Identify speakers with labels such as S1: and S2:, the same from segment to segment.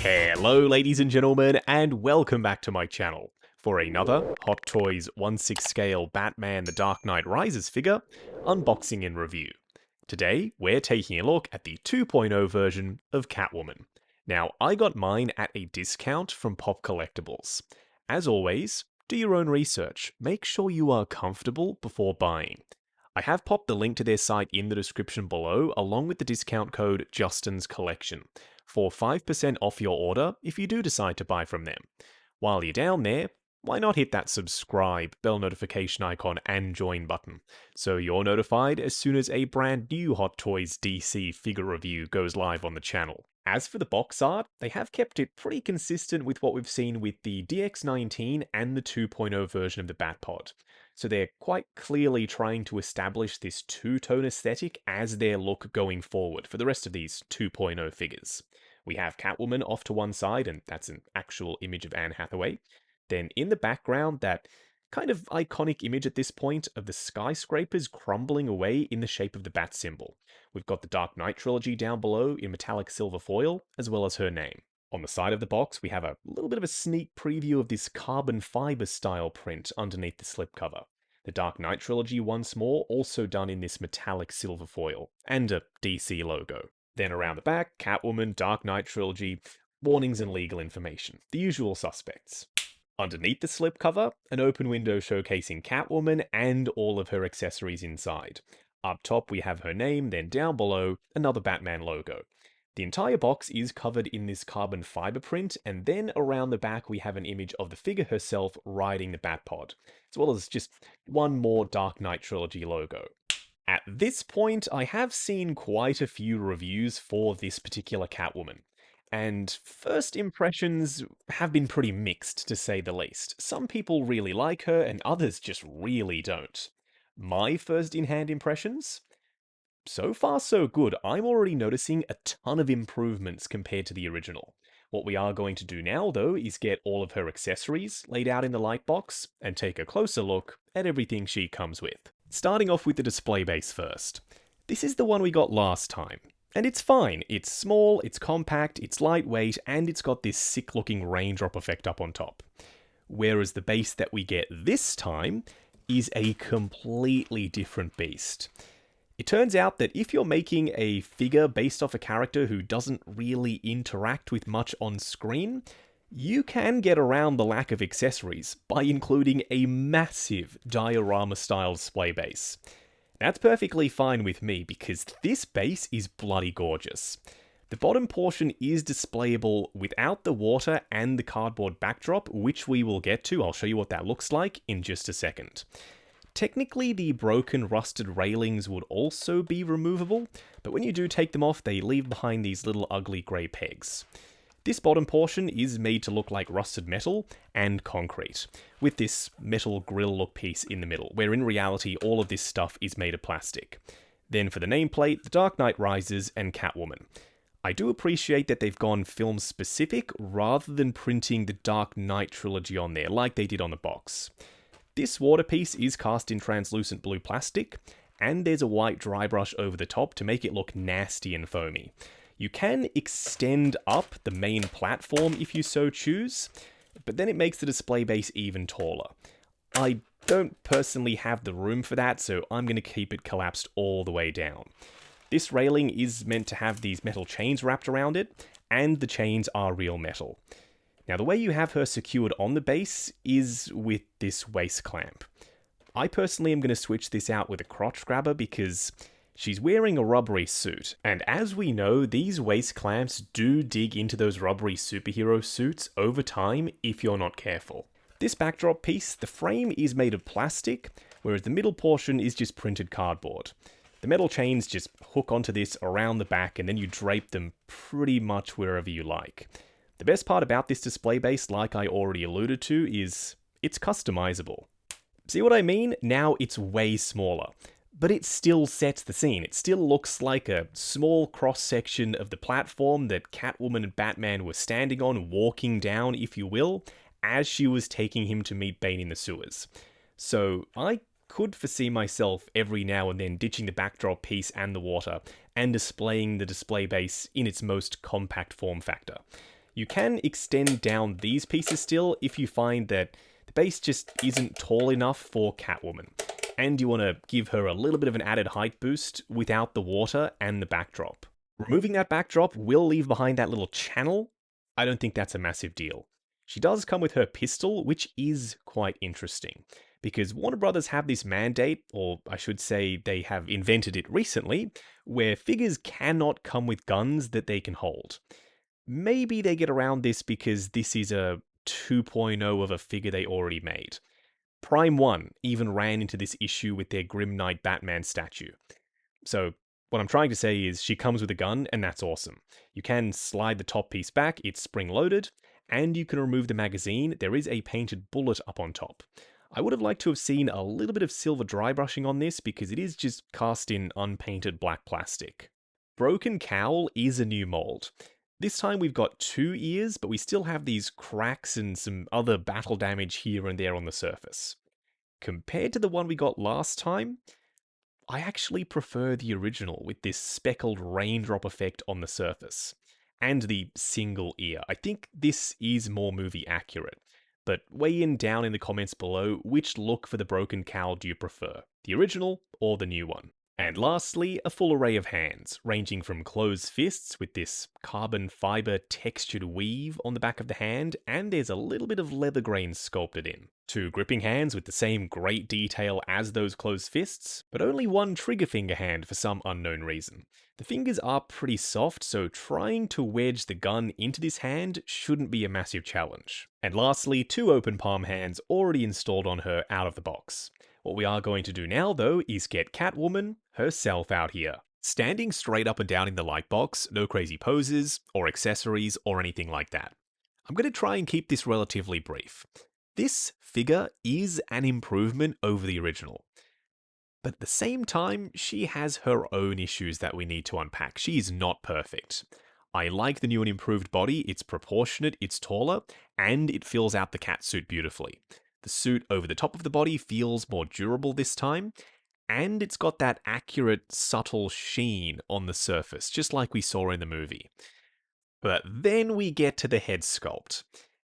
S1: Hello ladies and gentlemen, and welcome back to my channel for another Hot Toys 1/6 scale Batman The Dark Knight Rises figure unboxing and review. Today we're taking a look at the 2.0 version of Catwoman. Now I got mine at a discount from Pop Collectibles. As always, do your own research, make sure you are comfortable before buying. I have popped the link to their site in the description below along with the discount code Justin's Collection for 5% off your order if you do decide to buy from them. While you're down there, why not hit that subscribe, bell notification icon, and join button, so you're notified as soon as a brand new Hot Toys DC figure review goes live on the channel. As for the box art, they have kept it pretty consistent with what we've seen with the DX19 and the 2.0 version of the Batpod. So they're quite clearly trying to establish this two-tone aesthetic as their look going forward for the rest of these 2.0 figures. We have Catwoman off to one side, and that's an actual image of Anne Hathaway. Then in the background, that kind of iconic image at this point of the skyscrapers crumbling away in the shape of the bat symbol. We've got the Dark Knight trilogy down below in metallic silver foil, as well as her name. On the side of the box, we have a little bit of a sneak preview of this carbon fiber style print underneath the slipcover. The Dark Knight trilogy once more, also done in this metallic silver foil, and a DC logo. Then around the back, Catwoman, Dark Knight trilogy, warnings and legal information, the usual suspects. Underneath the slipcover, an open window showcasing Catwoman and all of her accessories inside. Up top we have her name, then down below, another Batman logo. The entire box is covered in this carbon fiber print, and then around the back we have an image of the figure herself riding the Batpod, as well as just one more Dark Knight trilogy logo. At this point, I have seen quite a few reviews for this particular Catwoman, and first impressions have been pretty mixed, to say the least. Some people really like her, and others just really don't. My first in-hand impressions? So far so good. I'm already noticing a ton of improvements compared to the original. What we are going to do now, though, is get all of her accessories laid out in the light box, and take a closer look at everything she comes with. Starting off with the display base first. This is the one we got last time. And it's fine. It's small, it's compact, it's lightweight, and it's got this sick looking raindrop effect up on top. Whereas the base that we get this time is a completely different beast. It turns out that if you're making a figure based off a character who doesn't really interact with much on screen, you can get around the lack of accessories by including a massive diorama-style display base. That's perfectly fine with me because this base is bloody gorgeous. The bottom portion is displayable without the water and the cardboard backdrop, which we will get to. I'll show you what that looks like in just a second. Technically, the broken, rusted railings would also be removable, but when you do take them off, they leave behind these little ugly grey pegs. This bottom portion is made to look like rusted metal and concrete, with this metal grill look piece in the middle, where in reality all of this stuff is made of plastic. Then for the nameplate, The Dark Knight Rises and Catwoman. I do appreciate that they've gone film specific rather than printing the Dark Knight trilogy on there like they did on the box. This water piece is cast in translucent blue plastic, and there's a white dry brush over the top to make it look nasty and foamy. You can extend up the main platform if you so choose, but then it makes the display base even taller. I don't personally have the room for that, so I'm going to keep it collapsed all the way down. This railing is meant to have these metal chains wrapped around it, and the chains are real metal. Now the way you have her secured on the base is with this waist clamp. I personally am going to switch this out with a crotch grabber because she's wearing a rubbery suit, and as we know, these waist clamps do dig into those rubbery superhero suits over time if you're not careful. This backdrop piece, the frame is made of plastic, whereas the middle portion is just printed cardboard. The metal chains just hook onto this around the back, and then you drape them pretty much wherever you like. The best part about this display base, like I already alluded to, is it's customizable. See what I mean? Now it's way smaller. But it still sets the scene. It still looks like a small cross-section of the platform that Catwoman and Batman were standing on, walking down, if you will, as she was taking him to meet Bane in the sewers. So I could foresee myself every now and then ditching the backdrop piece and the water, and displaying the display base in its most compact form factor. You can extend down these pieces still if you find that the base just isn't tall enough for Catwoman, and you want to give her a little bit of an added height boost without the water and the backdrop. Removing that backdrop will leave behind that little channel. I don't think that's a massive deal. She does come with her pistol, which is quite interesting, because Warner Brothers have this mandate, or I should say they have invented it recently, where figures cannot come with guns that they can hold. Maybe they get around this because this is a 2.0 of a figure they already made. Prime 1 even ran into this issue with their Grim Knight Batman statue. So, what I'm trying to say is she comes with a gun, and that's awesome. You can slide the top piece back, it's spring-loaded, and you can remove the magazine. There is a painted bullet up on top. I would have liked to have seen a little bit of silver dry brushing on this because it is just cast in unpainted black plastic. Broken Cowl is a new mold. This time we've got 2 ears, but we still have these cracks and some other battle damage here and there on the surface. Compared to the one we got last time, I actually prefer the original with this speckled raindrop effect on the surface. And the single ear. I think this is more movie accurate. But weigh in down in the comments below which look for the broken cowl do you prefer, the original or the new one. And lastly, a full array of hands, ranging from closed fists with this carbon fiber textured weave on the back of the hand, and there's a little bit of leather grain sculpted in, to gripping hands with the same great detail as those closed fists, but only one trigger finger hand for some unknown reason. The fingers are pretty soft, so trying to wedge the gun into this hand shouldn't be a massive challenge. And lastly, 2 open palm hands already installed on her out of the box. What we are going to do now, though, is get Catwoman herself out here. Standing straight up and down in the lightbox, no crazy poses, or accessories, or anything like that. I'm going to try and keep this relatively brief. This figure is an improvement over the original. But at the same time, she has her own issues that we need to unpack. She's not perfect. I like the new and improved body, it's proportionate, it's taller, and it fills out the catsuit beautifully. The suit over the top of the body feels more durable this time, and it's got that accurate, subtle sheen on the surface, just like we saw in the movie. But then we get to the head sculpt.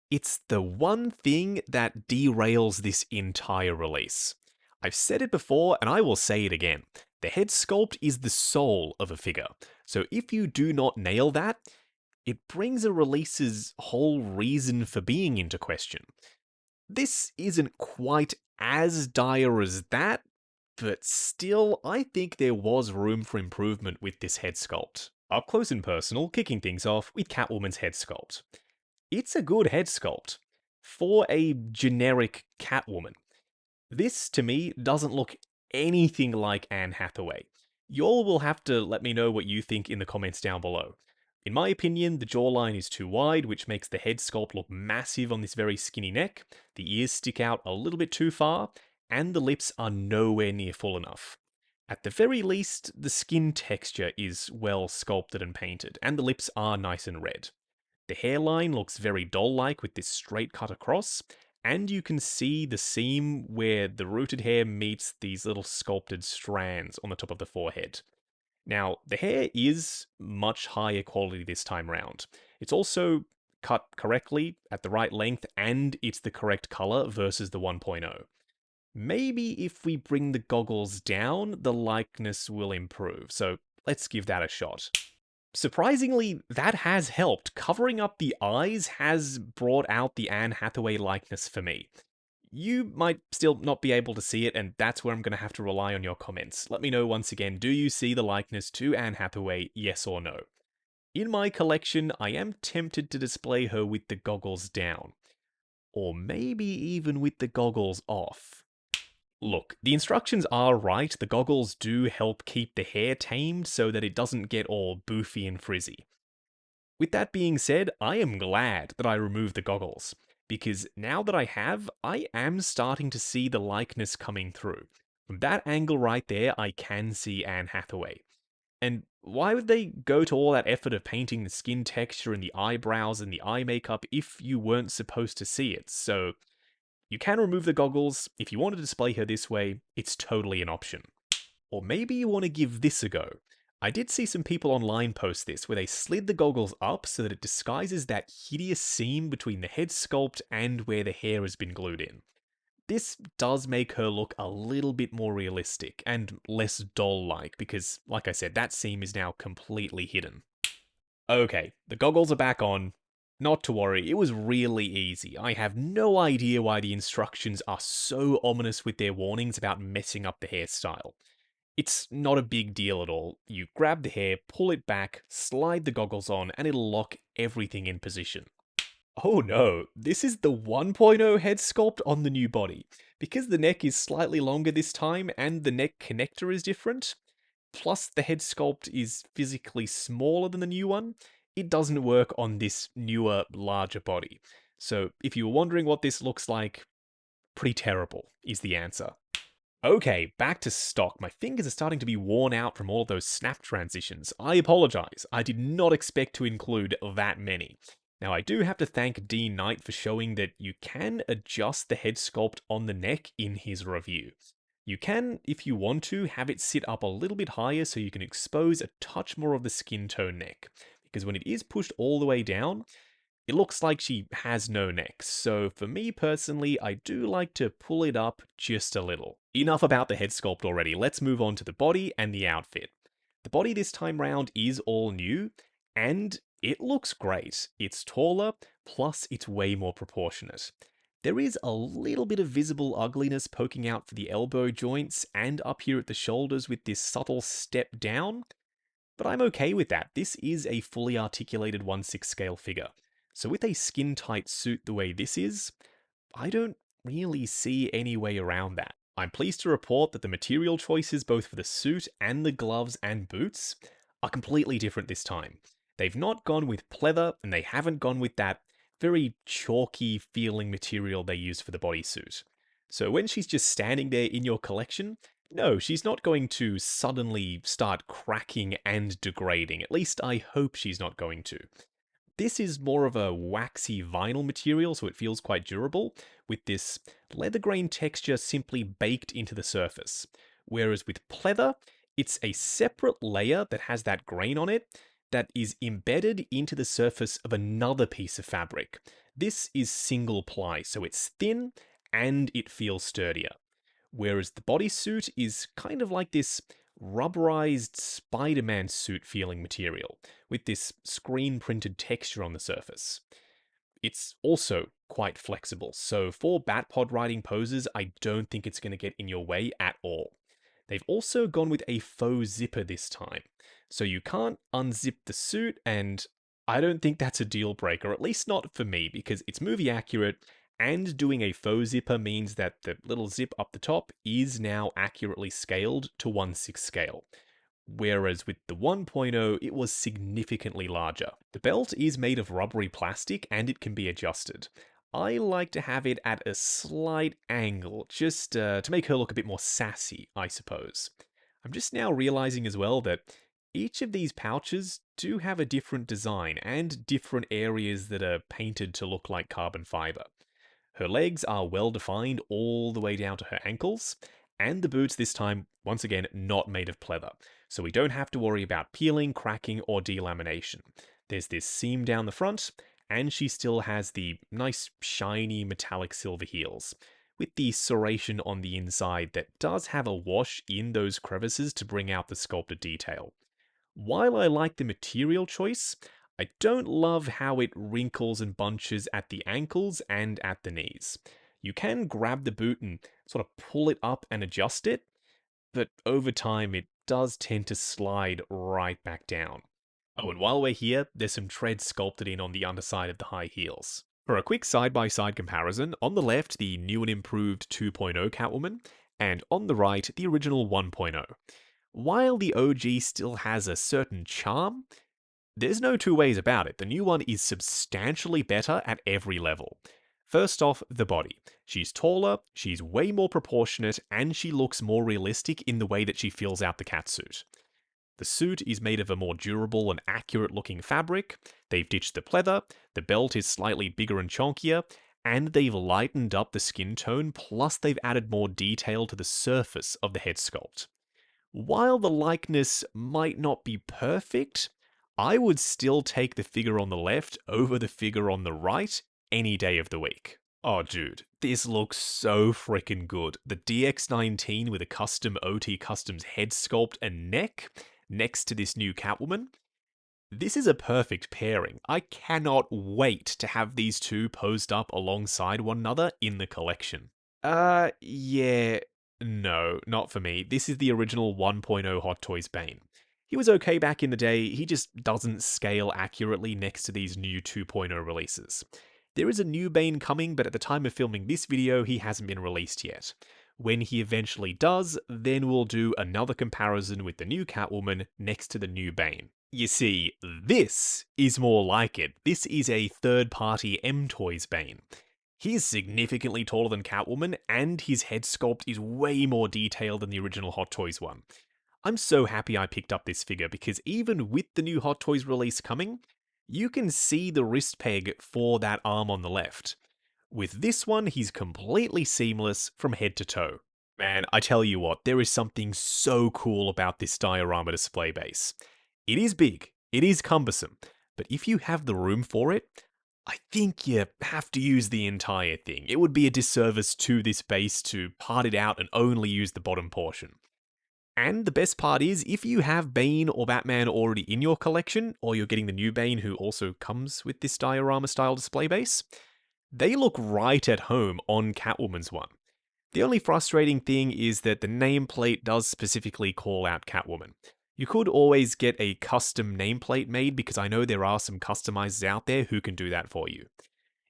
S1: It's the one thing that derails this entire release. I've said it before, and I will say it again. The head sculpt is the soul of a figure, so if you do not nail that, it brings a release's whole reason for being into question. This isn't quite as dire as that, but still, I think there was room for improvement with this head sculpt. Up close and personal, kicking things off with Catwoman's head sculpt. It's a good head sculpt for a generic Catwoman. This, to me, doesn't look anything like Anne Hathaway. Y'all will have to let me know what you think in the comments down below. In my opinion, the jawline is too wide, which makes the head sculpt look massive on this very skinny neck, the ears stick out a little bit too far, and the lips are nowhere near full enough. At the very least, the skin texture is well sculpted and painted, and the lips are nice and red. The hairline looks very doll-like with this straight cut across, and you can see the seam where the rooted hair meets these little sculpted strands on the top of the forehead. Now, the hair is much higher quality this time round. It's also cut correctly at the right length, and it's the correct color versus the 1.0. Maybe if we bring the goggles down, the likeness will improve, so let's give that a shot. Surprisingly, that has helped. Covering up the eyes has brought out the Anne Hathaway likeness for me. You might still not be able to see it, and that's where I'm going to have to rely on your comments. Let me know once again, do you see the likeness to Anne Hathaway, yes or no? In my collection, I am tempted to display her with the goggles down. Or maybe even with the goggles off. Look, the instructions are right, the goggles do help keep the hair tamed so that it doesn't get all boofy and frizzy. With that being said, I am glad that I removed the goggles, because now that I have, I am starting to see the likeness coming through. From that angle right there, I can see Anne Hathaway. And why would they go to all that effort of painting the skin texture and the eyebrows and the eye makeup if you weren't supposed to see it? So, you can remove the goggles. If you want to display her this way, it's totally an option. Or maybe you want to give this a go. I did see some people online post this, where they slid the goggles up so that it disguises that hideous seam between the head sculpt and where the hair has been glued in. This does make her look a little bit more realistic and less doll-like because, like I said, that seam is now completely hidden. Okay, the goggles are back on. Not to worry, it was really easy. I have no idea why the instructions are so ominous with their warnings about messing up the hairstyle. It's not a big deal at all. You grab the hair, pull it back, slide the goggles on, and it'll lock everything in position. Oh no, this is the 1.0 head sculpt on the new body. Because the neck is slightly longer this time and the neck connector is different, plus the head sculpt is physically smaller than the new one, it doesn't work on this newer, larger body. So if you were wondering what this looks like, pretty terrible is the answer. Okay, back to stock. My fingers are starting to be worn out from all of those snap transitions. I apologize. I did not expect to include that many. Now, I do have to thank D Knight for showing that you can adjust the head sculpt on the neck in his review. You can, if you want to, have it sit up a little bit higher so you can expose a touch more of the skin tone neck. Because when it is pushed all the way down, it looks like she has no neck, so for me personally, I do like to pull it up just a little. Enough about the head sculpt already, let's move on to the body and the outfit. The body this time round is all new, and it looks great. It's taller, plus it's way more proportionate. There is a little bit of visible ugliness poking out for the elbow joints and up here at the shoulders with this subtle step down, but I'm okay with that. This is a fully articulated 1/6 scale figure. So with a skin-tight suit the way this is, I don't really see any way around that. I'm pleased to report that the material choices both for the suit and the gloves and boots are completely different this time. They've not gone with pleather, and they haven't gone with that very chalky feeling material they use for the bodysuit. So when she's just standing there in your collection, no, she's not going to suddenly start cracking and degrading. At least I hope she's not going to. This is more of a waxy vinyl material, so it feels quite durable, with this leather grain texture simply baked into the surface. Whereas with pleather, it's a separate layer that has that grain on it that is embedded into the surface of another piece of fabric. This is single ply, so it's thin and it feels sturdier. Whereas the bodysuit is kind of like this rubberized Spider-Man suit feeling material, with this screen-printed texture on the surface. It's also quite flexible, so for Batpod riding poses, I don't think it's going to get in your way at all. They've also gone with a faux zipper this time, so you can't unzip the suit, and I don't think that's a deal breaker, at least not for me, because it's movie accurate, and doing a faux zipper means that the little zip up the top is now accurately scaled to 1/6 scale. Whereas with the 1.0, it was significantly larger. The belt is made of rubbery plastic and it can be adjusted. I like to have it at a slight angle, just to make her look a bit more sassy, I suppose. I'm just now realizing as well that each of these pouches do have a different design and different areas that are painted to look like carbon fiber. Her legs are well defined all the way down to her ankles, and the boots this time, once again, not made of pleather, so we don't have to worry about peeling, cracking, or delamination. There's this seam down the front, and she still has the nice, shiny, metallic silver heels, with the serration on the inside that does have a wash in those crevices to bring out the sculpted detail. While I like the material choice, I don't love how it wrinkles and bunches at the ankles and at the knees. You can grab the boot and sort of pull it up and adjust it, but over time it does tend to slide right back down. Oh, and while we're here, there's some tread sculpted in on the underside of the high heels. For a quick side-by-side comparison, on the left the new and improved 2.0 Catwoman, and on the right the original 1.0. While the OG still has a certain charm, there's no two ways about it. The new one is substantially better at every level. First off, the body. She's taller, she's way more proportionate, and she looks more realistic in the way that she fills out the catsuit. The suit is made of a more durable and accurate looking fabric, they've ditched the pleather, the belt is slightly bigger and chunkier, and they've lightened up the skin tone, plus they've added more detail to the surface of the head sculpt. While the likeness might not be perfect, I would still take the figure on the left over the figure on the right any day of the week. Oh, dude, this looks so freaking good. The DX19 with a custom OT Customs head sculpt and neck next to this new Catwoman. This is a perfect pairing. I cannot wait to have these two posed up alongside one another in the collection. Yeah. No, not for me. This is the original 1.0 Hot Toys Bane. He was okay back in the day, he just doesn't scale accurately next to these new 2.0 releases. There is a new Bane coming, but at the time of filming this video, he hasn't been released yet. When he eventually does, then we'll do another comparison with the new Catwoman next to the new Bane. You see, this is more like it. This is a third-party M-Toys Bane. He is significantly taller than Catwoman, and his head sculpt is way more detailed than the original Hot Toys one. I'm so happy I picked up this figure because even with the new Hot Toys release coming, you can see the wrist peg for that arm on the left. With this one, he's completely seamless from head to toe. Man, I tell you what, there is something so cool about this diorama display base. It is big, it is cumbersome, but if you have the room for it, I think you have to use the entire thing. It would be a disservice to this base to part it out and only use the bottom portion. And the best part is, if you have Bane or Batman already in your collection, or you're getting the new Bane who also comes with this diorama style display base, they look right at home on Catwoman's one. The only frustrating thing is that the nameplate does specifically call out Catwoman. You could always get a custom nameplate made because I know there are some customizers out there who can do that for you.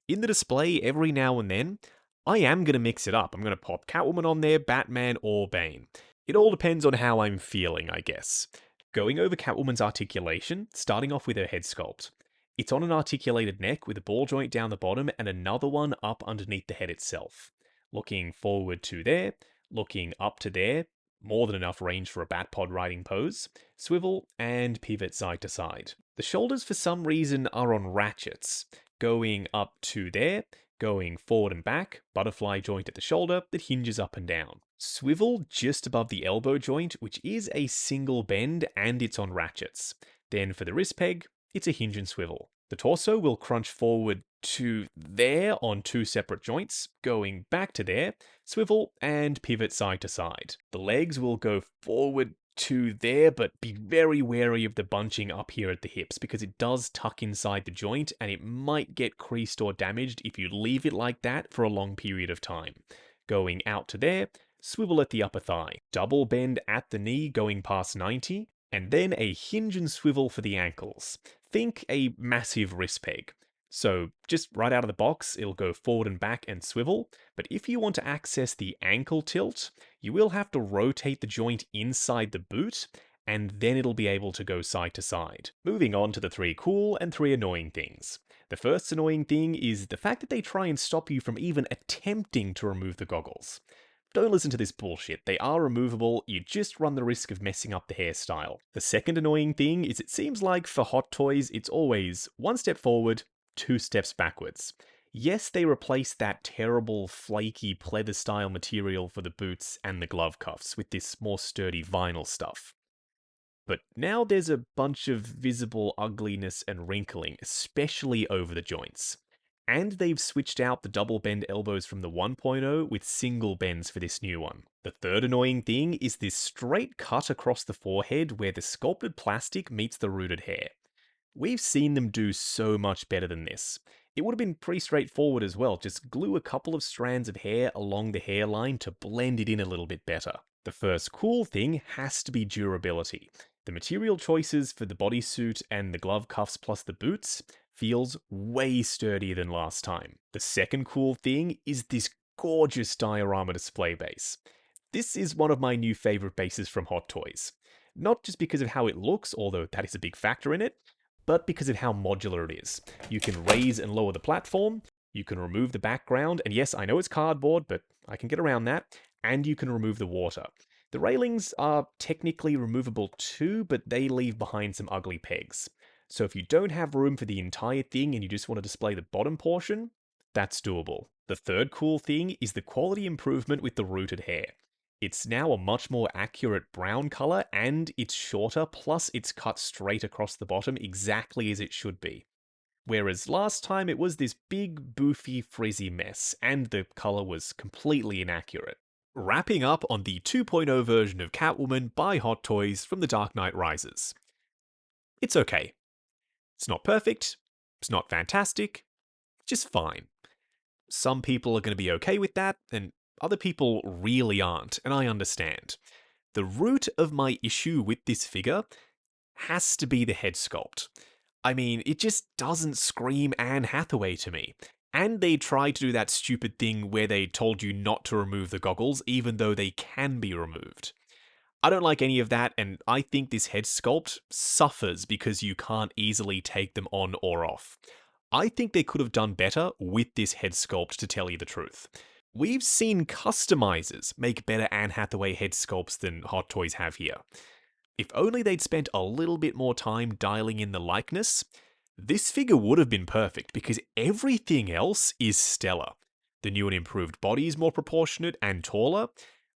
S1: In the display, every now and then, I am going to mix it up. I'm going to pop Catwoman on there, Batman, or Bane. It all depends on how I'm feeling, I guess. Going over Catwoman's articulation, starting off with her head sculpt. It's on an articulated neck with a ball joint down the bottom and another one up underneath the head itself. Looking forward to there, looking up to there, more than enough range for a Batpod riding pose, swivel, and pivot side to side. The shoulders for some reason are on ratchets, going up to there, going forward and back, butterfly joint at the shoulder that hinges up and down. Swivel just above the elbow joint, which is a single bend and it's on ratchets. Then for the wrist peg, it's a hinge and swivel. The torso will crunch forward to there on two separate joints, going back to there, swivel, and pivot side to side. The legs will go forward to there, but be very wary of the bunching up here at the hips because it does tuck inside the joint and it might get creased or damaged if you leave it like that for a long period of time. Going out to there, swivel at the upper thigh, double bend at the knee going past 90, and then a hinge and swivel for the ankles. Think a massive wrist peg. So just right out of the box, it'll go forward and back and swivel, but if you want to access the ankle tilt, you will have to rotate the joint inside the boot, and then it'll be able to go side to side. Moving on to the 3 cool and 3 annoying things. The first annoying thing is the fact that they try and stop you from even attempting to remove the goggles. Don't listen to this bullshit. They are removable, you just run the risk of messing up the hairstyle. The second annoying thing is it seems like for Hot Toys, it's always 1 step forward, 2 steps backwards. Yes, they replaced that terrible, flaky, pleather-style material for the boots and the glove cuffs with this more sturdy vinyl stuff. But now there's a bunch of visible ugliness and wrinkling, especially over the joints. And they've switched out the double bend elbows from the 1.0 with single bends for this new one. The third annoying thing is this straight cut across the forehead where the sculpted plastic meets the rooted hair. We've seen them do so much better than this. It would have been pretty straightforward as well, just glue a couple of strands of hair along the hairline to blend it in a little bit better. The first cool thing has to be durability. The material choices for the bodysuit and the glove cuffs plus the boots feels way sturdier than last time. The second cool thing is this gorgeous diorama display base. This is one of my new favorite bases from Hot Toys. Not just because of how it looks, although that is a big factor in it, but because of how modular it is. You can raise and lower the platform, you can remove the background, and yes, I know it's cardboard, but I can get around that, and you can remove the water. The railings are technically removable too, but they leave behind some ugly pegs. So if you don't have room for the entire thing and you just want to display the bottom portion, that's doable. The third cool thing is the quality improvement with the rooted hair. It's now a much more accurate brown color, and it's shorter, plus it's cut straight across the bottom exactly as it should be. Whereas last time it was this big, boofy, frizzy mess, and the color was completely inaccurate. Wrapping up on the 2.0 version of Catwoman by Hot Toys from The Dark Knight Rises. It's okay. It's not perfect, it's not fantastic, just fine. Some people are going to be okay with that, and other people really aren't, and I understand. The root of my issue with this figure has to be the head sculpt. I mean, it just doesn't scream Anne Hathaway to me. And they tried to do that stupid thing where they told you not to remove the goggles, even though they can be removed. I don't like any of that, and I think this head sculpt suffers because you can't easily take them on or off. I think they could have done better with this head sculpt, to tell you the truth. We've seen customizers make better Anne Hathaway head sculpts than Hot Toys have here. If only they'd spent a little bit more time dialing in the likeness, this figure would have been perfect because everything else is stellar. The new and improved body is more proportionate and taller.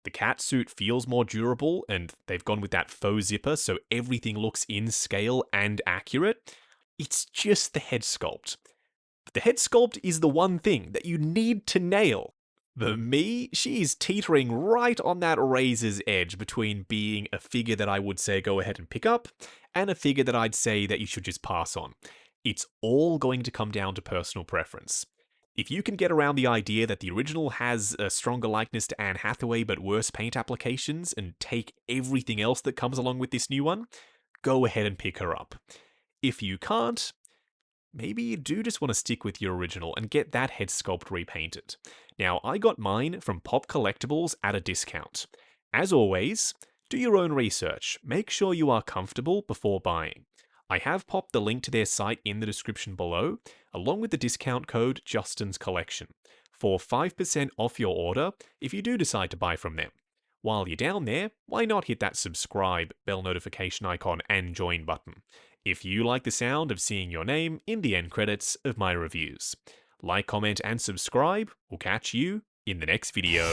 S1: The cat suit feels more durable, and they've gone with that faux zipper so everything looks in scale and accurate. It's just the head sculpt. But the head sculpt is the one thing that you need to nail. For me, she is teetering right on that razor's edge between being a figure that I would say go ahead and pick up, and a figure that I'd say that you should just pass on. It's all going to come down to personal preference. If you can get around the idea that the original has a stronger likeness to Anne Hathaway but worse paint applications, and take everything else that comes along with this new one, go ahead and pick her up. If you can't, maybe you do just want to stick with your original and get that head sculpt repainted. Now, I got mine from Pop Collectibles at a discount. As always, do your own research. Make sure you are comfortable before buying. I have popped the link to their site in the description below, along with the discount code Justin's Collection, for 5% off your order if you do decide to buy from them. While you're down there, why not hit that subscribe, bell notification icon, and join button, if you like the sound of seeing your name in the end credits of my reviews. Like, comment, and subscribe. We'll catch you in the next video.